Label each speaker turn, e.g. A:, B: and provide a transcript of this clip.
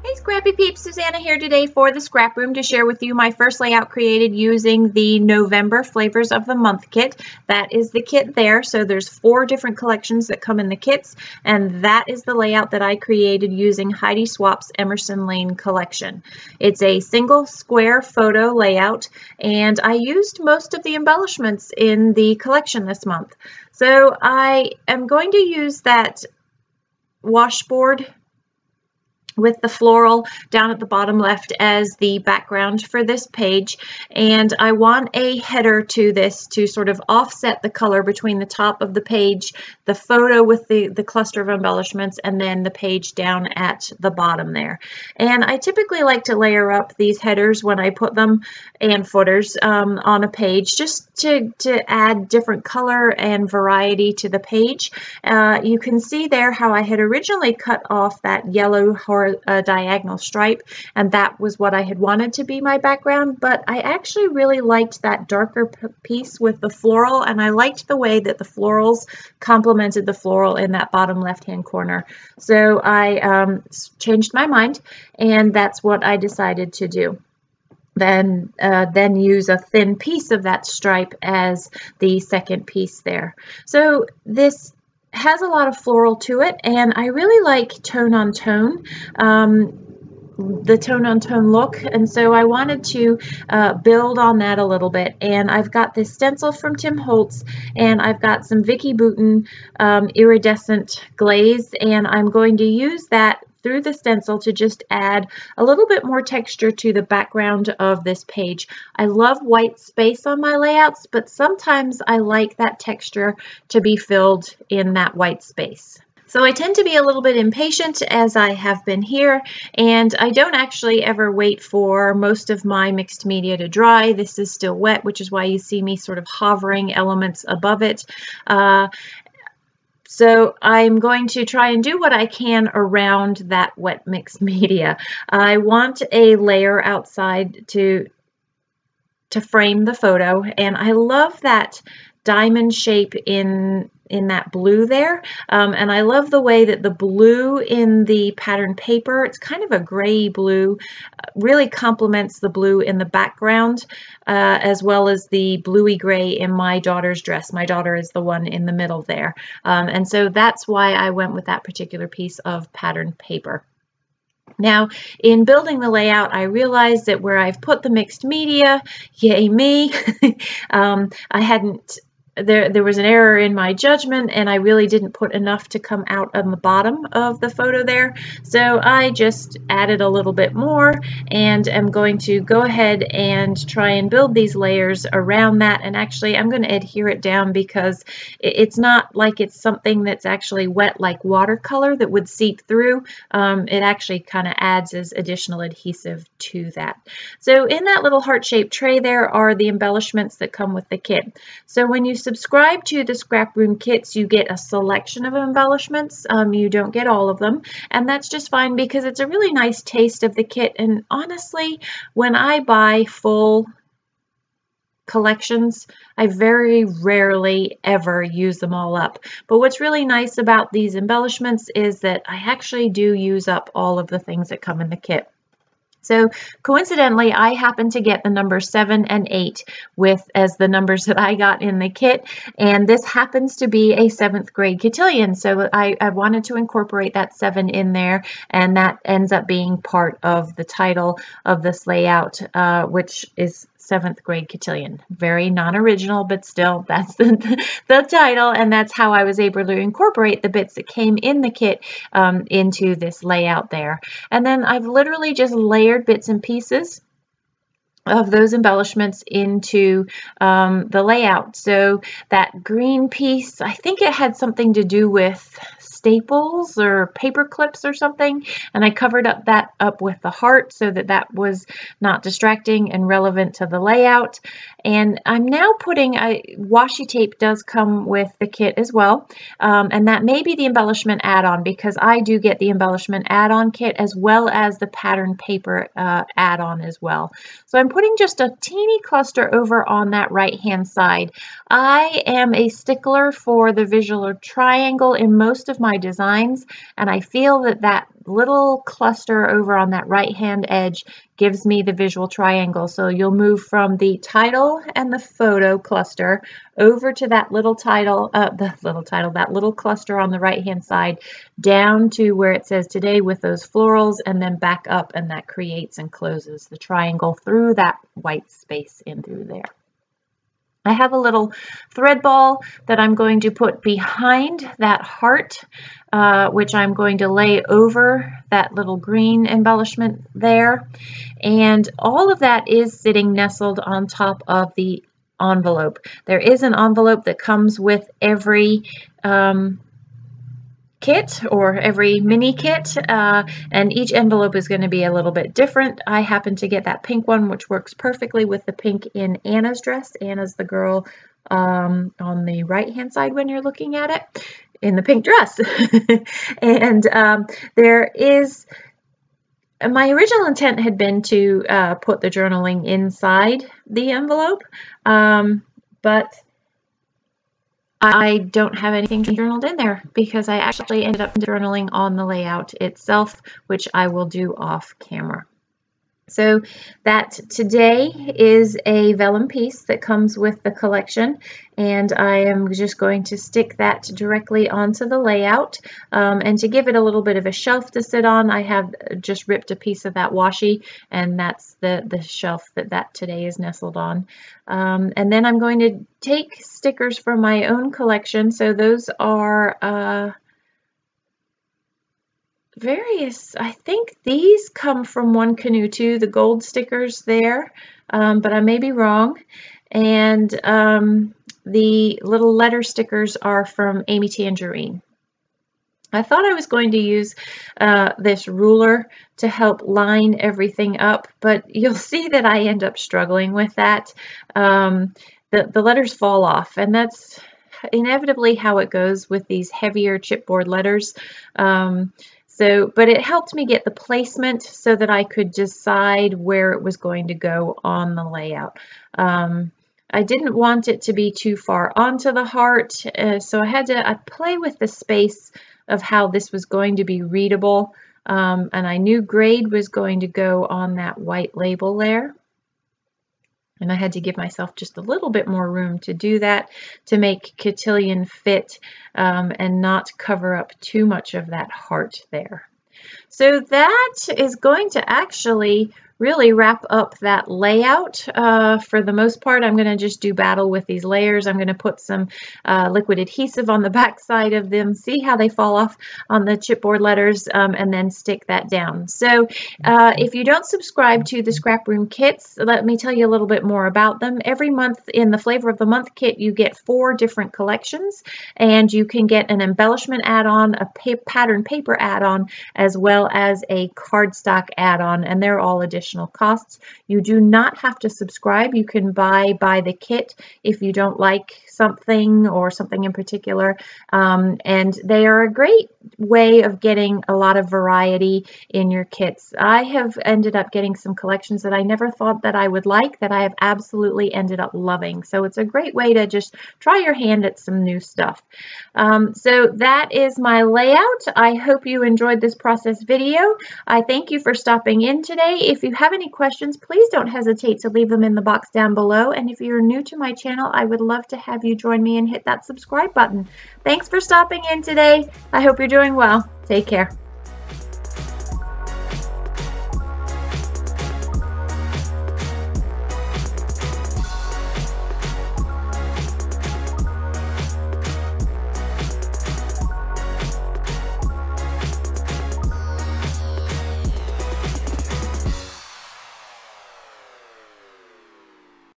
A: Hey Scrappy Peeps, Suzanna here today for the Scrap Room to share with you my first layout created using the November Flavors of the Month kit. That is the kit there, so there's 4 different collections that come in the kits, and that is the layout that I created using Heidi Swapp's Emerson Lane collection. It's a single square photo layout, and I used most of the embellishments in the collection this month. So I am going to use that washboard with the floral down at the bottom left as the background for this page, and I want a header to this to sort of offset the color between the top of the page, the photo with the cluster of embellishments, and then the page down at the bottom there. And I typically like to layer up these headers when I put them and footers on a page, just to add different color and variety to the page. You can see there how I had originally cut off that yellow diagonal stripe, and that was what I had wanted to be my background, but I actually really liked that darker piece with the floral, and I liked the way that the florals complemented the floral in that bottom left hand corner. So I changed my mind, and that's what I decided to do. Then use a thin piece of that stripe as the second piece there. So this has a lot of floral to it, and I really like tone on tone, the tone on tone look, and so I wanted to build on that a little bit. And I've got this stencil from Tim Holtz, and I've got some Vicki Boutin Iridescent Glaze, and I'm going to use that through the stencil to just add a little bit more texture to the background of this page. I love white space on my layouts, but sometimes I like that texture to be filled in that white space. So I tend to be a little bit impatient, as I have been here, and I don't actually ever wait for most of my mixed media to dry. This is still wet, which is why you see me sort of hovering elements above it. So I'm going to try and do what I can around that wet mixed media. I want a layer outside to frame the photo, and I love that diamond shape in that blue there, and I love the way that the blue in the pattern paper, it's kind of a gray blue, really complements the blue in the background, as well as the bluey gray in my daughter's dress. My daughter is the one in the middle there, and so that's why I went with that particular piece of pattern paper. Now, in building the layout, I realized that where I've put the mixed media, yay me, there was an error in my judgment, and I really didn't put enough to come out on the bottom of the photo there. So I just added a little bit more, and am going to go ahead and try and build these layers around that. And actually, I'm going to adhere it down because it's not like it's something that's actually wet like watercolor that would seep through. It actually kind of adds as additional adhesive to that. So in that little heart-shaped tray there are the embellishments that come with the kit. So when you subscribe to the Scrap Room kits, you get a selection of embellishments. You don't get all of them, and that's just fine because it's a really nice taste of the kit. And honestly, when I buy full collections, I very rarely ever use them all up. But what's really nice about these embellishments is that I actually do use up all of the things that come in the kit. So coincidentally, I happen to get the numbers 7 and 8 as the numbers that I got in the kit, and this happens to be a 7th grade cotillion. So I wanted to incorporate that 7 in there, and that ends up being part of the title of this layout, which is 7th grade cotillion. Very non-original, but still that's the title, and that's how I was able to incorporate the bits that came in the kit into this layout there. And then I've literally just layered bits and pieces of those embellishments into the layout. So that green piece, I think it had something to do with staples or paper clips or something, and I covered that up with the heart so that was not distracting and relevant to the layout. And I'm now putting, washi tape does come with the kit as well, and that may be the embellishment add-on, because I do get the embellishment add-on kit as well as the pattern paper add-on as well. So I'm putting just a teeny cluster over on that right hand side. I am a stickler for the visual triangle in most of my my designs, and I feel that that little cluster over on that right hand edge gives me the visual triangle. So you'll move from the title and the photo cluster over to that little title, that little cluster on the right hand side, down to where it says today with those florals, and then back up, and that creates and closes the triangle through that white space in through there. I have a little thread ball that I'm going to put behind that heart, which I'm going to lay over that little green embellishment there. And all of that is sitting nestled on top of the envelope. There is an envelope that comes with every kit or every mini kit, and each envelope is going to be a little bit different. I happen to get that pink one, which works perfectly with the pink in Anna's dress. Anna's the girl on the right hand side when you're looking at it, in the pink dress. And there is, my original intent had been to put the journaling inside the envelope, but I don't have anything journaled in there because I actually ended up journaling on the layout itself, which I will do off camera. So that today is a vellum piece that comes with the collection, and I am just going to stick that directly onto the layout. And to give it a little bit of a shelf to sit on, I have just ripped a piece of that washi, and that's the shelf that today is nestled on. And then I'm going to take stickers from my own collection. So those are various, I think these come from One Canoe too, the gold stickers there, but I may be wrong. And the little letter stickers are from Amy Tangerine. I thought I was going to use this ruler to help line everything up, but you'll see that I end up struggling with that. The letters fall off, and that's inevitably how it goes with these heavier chipboard letters. But it helped me get the placement so that I could decide where it was going to go on the layout. I didn't want it to be too far onto the heart, so I play with the space of how this was going to be readable, and I knew grade was going to go on that white label there. And I had to give myself just a little bit more room to do that, to make Cotillion fit and not cover up too much of that heart there. So that is going to actually really wrap up that layout. For the most part, I'm going to just do battle with these layers. I'm going to put some liquid adhesive on the back side of them, see how they fall off on the chipboard letters, and then stick that down. So if you don't subscribe to the Scraproom kits, let me tell you a little bit more about them. Every month in the Flavor of the Month kit, you get 4 different collections, and you can get an embellishment add-on, a pattern paper add-on, as well as a cardstock add-on, and they're all additional costs. You do not have to subscribe. You can buy the kit if you don't like something or something in particular, and they are a great way of getting a lot of variety in your kits. I have ended up getting some collections that I never thought that I would like that I have absolutely ended up loving. So it's a great way to just try your hand at some new stuff. So that is my layout. I hope you enjoyed this process video. I thank you for stopping in today. If you have any questions, please don't hesitate to leave them in the box down below. And if you're new to my channel, I would love to have you join me and hit that subscribe button. Thanks for stopping in today. I hope you're doing well. Take care.